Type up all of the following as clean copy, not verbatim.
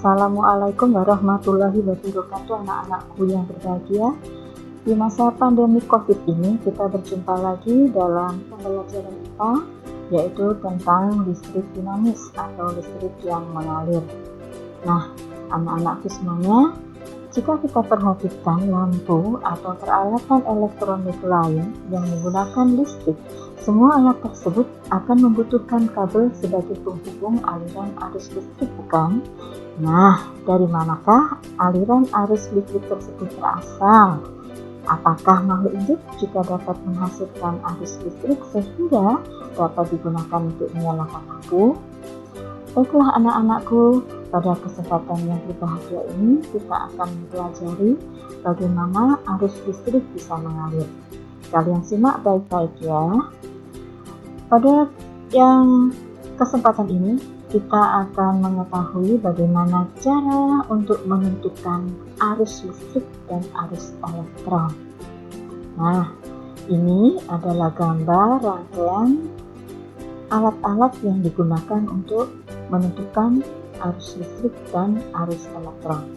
Assalamualaikum warahmatullahi wabarakatuh, anak-anakku yang berbahagia. Di masa pandemi COVID ini kita berjumpa lagi dalam pembelajaran kita, yaitu tentang listrik dinamis atau listrik yang mengalir. Nah, anak-anakku semuanya, jika kita perhatikan lampu atau peralatan elektronik lain yang menggunakan listrik, semua alat tersebut akan membutuhkan kabel sebagai penghubung aliran arus listrik, bukan? Nah, dari manakah aliran arus listrik tersebut berasal? Apakah makhluk hidup juga dapat menghasilkan arus listrik sehingga dapat digunakan untuk menyalakan lampu? Baiklah anak-anakku, pada kesempatan yang berbahagia ini kita akan mempelajari bagaimana arus listrik bisa mengalir. Kalian simak baik-baik ya. Pada kesempatan ini kita akan mengetahui bagaimana cara untuk menentukan arus listrik dan arus elektron. Nah, ini adalah gambar rangkaian alat-alat yang digunakan untuk menentukan arus listrik dan arus elektron.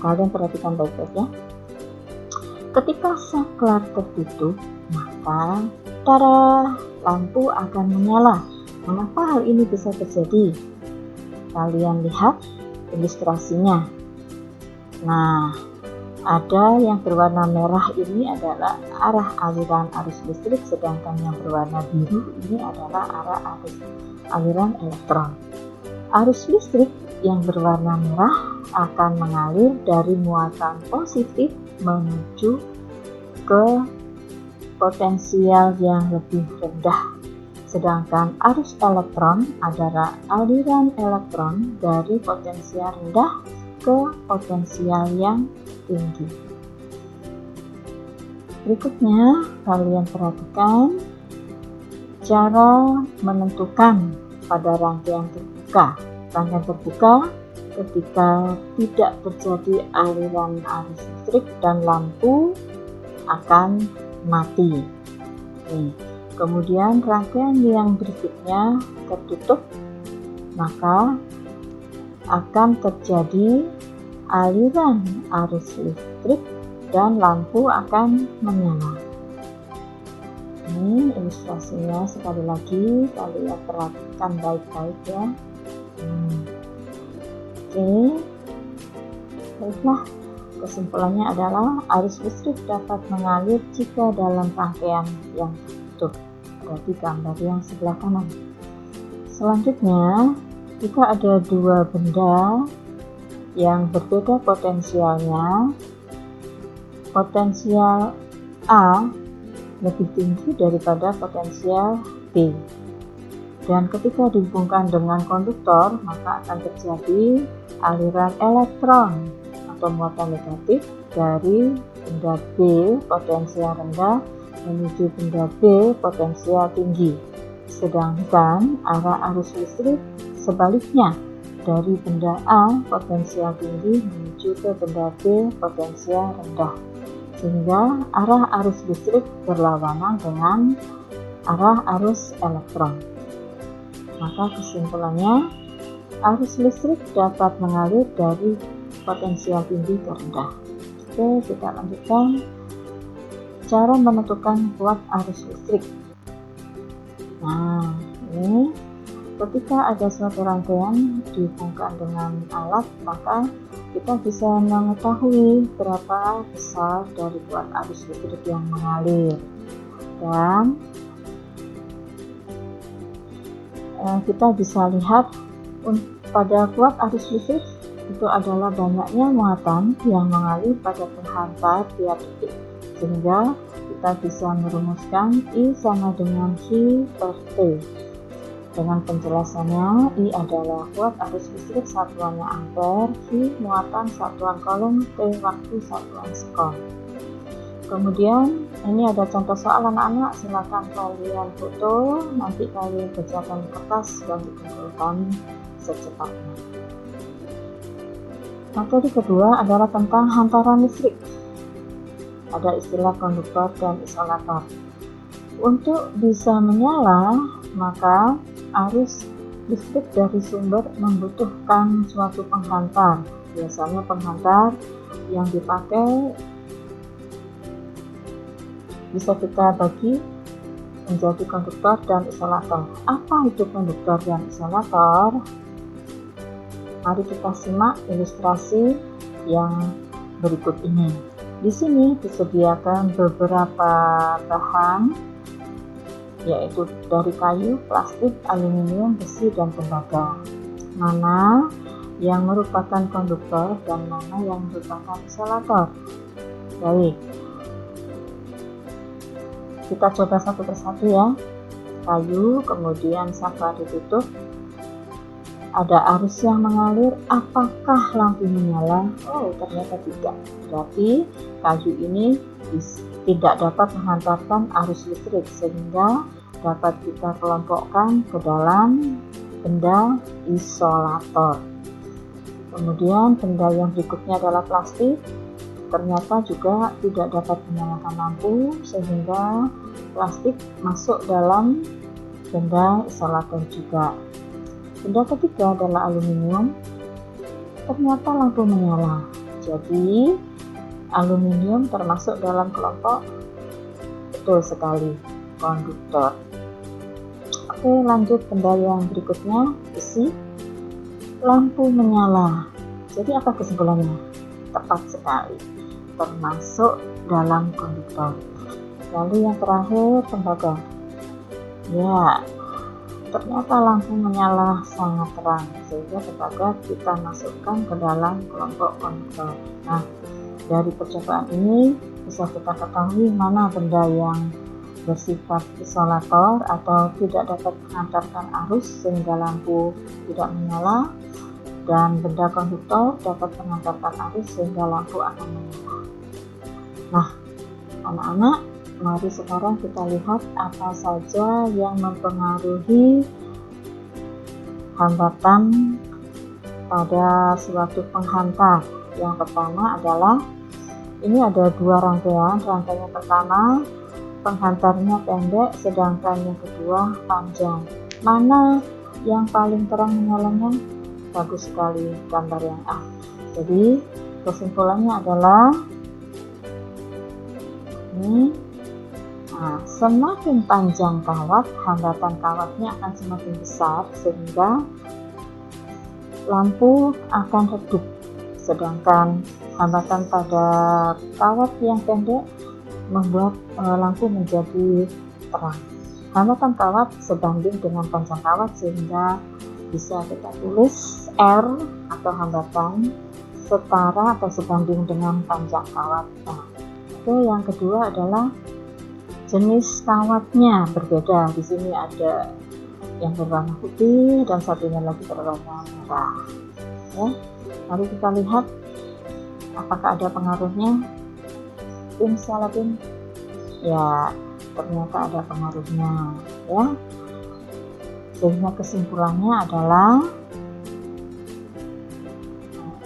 Kalian perhatikan baik-baik ya. Ketika saklar tertutup, maka lampu akan menyala. Mengapa hal ini bisa terjadi? Kalian lihat ilustrasinya. Nah, ada yang berwarna merah ini adalah arah aliran arus listrik, sedangkan yang berwarna biru ini adalah arah aliran elektron. Arus listrik yang berwarna merah akan mengalir dari muatan positif menuju ke potensial yang lebih rendah, sedangkan arus elektron adalah aliran elektron dari potensial rendah ke potensial yang tinggi. Berikutnya, kalian perhatikan cara menentukan pada rangkaian terbuka. Rangkaian terbuka ketika tidak terjadi aliran arus listrik dan lampu akan mati. Kemudian rangkaian yang berikutnya tertutup, maka akan terjadi aliran arus listrik dan lampu akan menyala. Ini ilustrasinya sekali lagi, kalian perhatikan baik-baik ya. Oke, baiklah. Kesimpulannya adalah arus listrik dapat mengalir jika dalam rangkaian yang tertutup. Berarti gambar yang sebelah kanan. Selanjutnya, jika ada dua benda yang berbeda potensialnya, potensial A lebih tinggi daripada potensial B. Dan ketika dihubungkan dengan konduktor, maka akan terjadi aliran elektron atau muatan negatif dari benda B potensial rendah menuju benda B potensial tinggi. Sedangkan arah arus listrik sebaliknya, dari benda A potensial tinggi menuju ke benda B potensial rendah, sehingga arah arus listrik berlawanan dengan arah arus elektron. Maka kesimpulannya, arus listrik dapat mengalir dari potensial tinggi ke rendah. Oke, kita lanjutkan cara menentukan kuat arus listrik. Nah, ini ketika ada suatu rangkaian dihubungkan dengan alat, maka kita bisa mengetahui berapa besar dari kuat arus listrik yang mengalir. Dan kita bisa lihat pada kuat arus listrik itu adalah banyaknya muatan yang mengalir pada penghantar tiap titik, sehingga kita bisa merumuskan I sama dengan I per T. Dengan penjelasannya, I adalah kuat arus listrik satuannya ampere, I muatan satuan kolom, T waktu satuan sekon. Kemudian ini ada contoh soal anak-anak, silakan kalian foto, nanti kalian kerjakan di kertas dan dikumpulkan secepatnya. Materi kedua adalah tentang hantaran listrik. Ada istilah konduktor dan isolator. Untuk bisa menyala, maka arus Listrik dari sumber membutuhkan suatu penghantar. Biasanya penghantar yang dipakai bisa kita bagi menjadi konduktor dan isolator. Apa itu konduktor dan isolator? Mari kita simak ilustrasi yang berikut ini. Di sini disediakan beberapa bahan, yaitu dari kayu, plastik, aluminium, besi, dan tembaga. Mana yang merupakan konduktor dan mana yang merupakan isolator? Baik, kita coba satu persatu ya. Kayu, kemudian sabar ditutup, ada arus yang mengalir. Apakah lampu menyala? Oh, ternyata tidak. Berarti kayu ini tidak dapat menghantarkan arus listrik, sehingga dapat kita kelompokkan ke dalam benda isolator. Kemudian benda yang berikutnya adalah plastik. Ternyata juga tidak dapat menyalakan lampu, sehingga plastik masuk dalam benda isolator juga. Benda ketiga adalah aluminium. Ternyata lampu menyala. Jadi aluminium termasuk dalam kelompok, betul sekali, konduktor. Oke, lanjut benda yang berikutnya, besi. Lampu menyala. Jadi apa kesimpulannya? Tepat sekali, termasuk dalam konduktor. Lalu yang terakhir, tembaga. Ya, ternyata lampu menyala sangat terang, sehingga tembaga kita masukkan ke dalam kelompok konduktor. Nah, dari percobaan ini bisa kita ketahui mana benda yang bersifat isolator atau tidak dapat mengantarkan arus sehingga lampu tidak menyala, dan benda konduktor dapat mengantarkan arus sehingga lampu akan menyala. Nah, anak-anak, mari sekarang kita lihat apa saja yang mempengaruhi hambatan pada suatu penghantar. Yang pertama adalah, ini ada dua rangkaian. Rangkaian pertama penghantarnya pendek, sedangkan yang kedua panjang. Mana yang paling terang menyalanya? Bagus sekali gambar yang A. Jadi kesimpulannya adalah ini. Nah, semakin panjang kawat, hambatan kawatnya akan semakin besar sehingga lampu akan redup. Sedangkan hambatan pada kawat yang pendek membuat lampu menjadi terang. Hambatan kawat sebanding dengan panjang kawat, sehingga bisa kita tulis R atau hambatan setara atau sebanding dengan panjang kawat. Nah, oke, yang kedua adalah jenis kawatnya berbeda. Di sini ada yang berwarna putih dan satunya lagi berwarna merah. Ya, mari kita lihat apakah ada pengaruhnya. Tim Saladin, ya ternyata ada pengaruhnya ya. Sehingga kesimpulannya adalah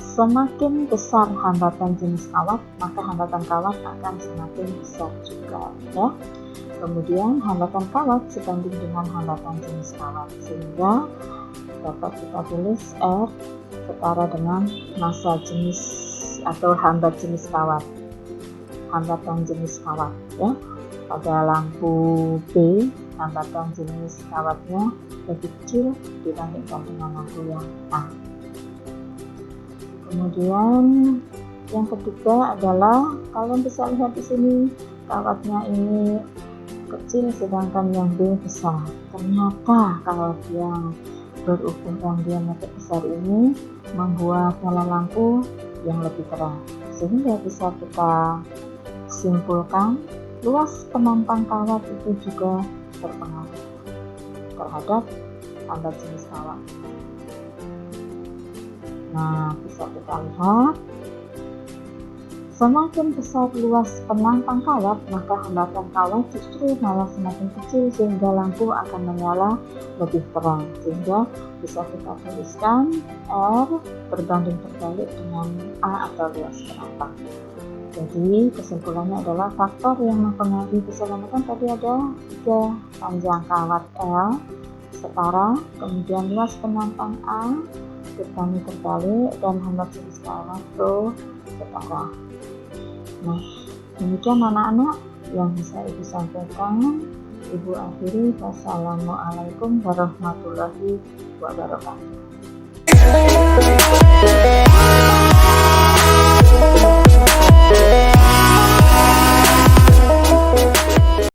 semakin besar hambatan jenis kawat, maka hambatan kawat akan semakin besar juga ya. Kemudian hambatan kawat sebanding dengan hambatan jenis kawat, sehingga dapat kita tulis R setara dengan massa jenis atau hambat jenis kawat. Hambatan jenis kawat ya. Pada lampu B, hambatan jenis kawatnya lebih kecil dibandingkan dengan lampu yang A. Kemudian yang ketiga adalah, kalian bisa lihat di sini kawatnya ini kecil sedangkan yang B besar. Ternyata kawat yang berukuran diameter besar ini membuat nyala lampu yang lebih terang, sehingga bisa kita simpulkan luas penampang kawat itu juga berpengaruh terhadap hambat jenis kawat. Nah, bisa kita lihat semakin besar luas penampang kawat, maka hambatan kawat justru malah semakin kecil sehingga lampu akan menyala lebih terang, sehingga bisa kita tuliskan R berbanding terbalik dengan A atau luas penampang. Jadi kesimpulannya adalah faktor yang mempengaruhi keselamatan tadi ada 3, panjang kawat L, setara, kemudian luas penantang A bertani terbalik, dan hambat sekitar Rho setara. Nah, demikian anak-anak yang bisa Ibu sampaikan. Ibu akhiri. Wassalamualaikum warahmatullahi wabarakatuh.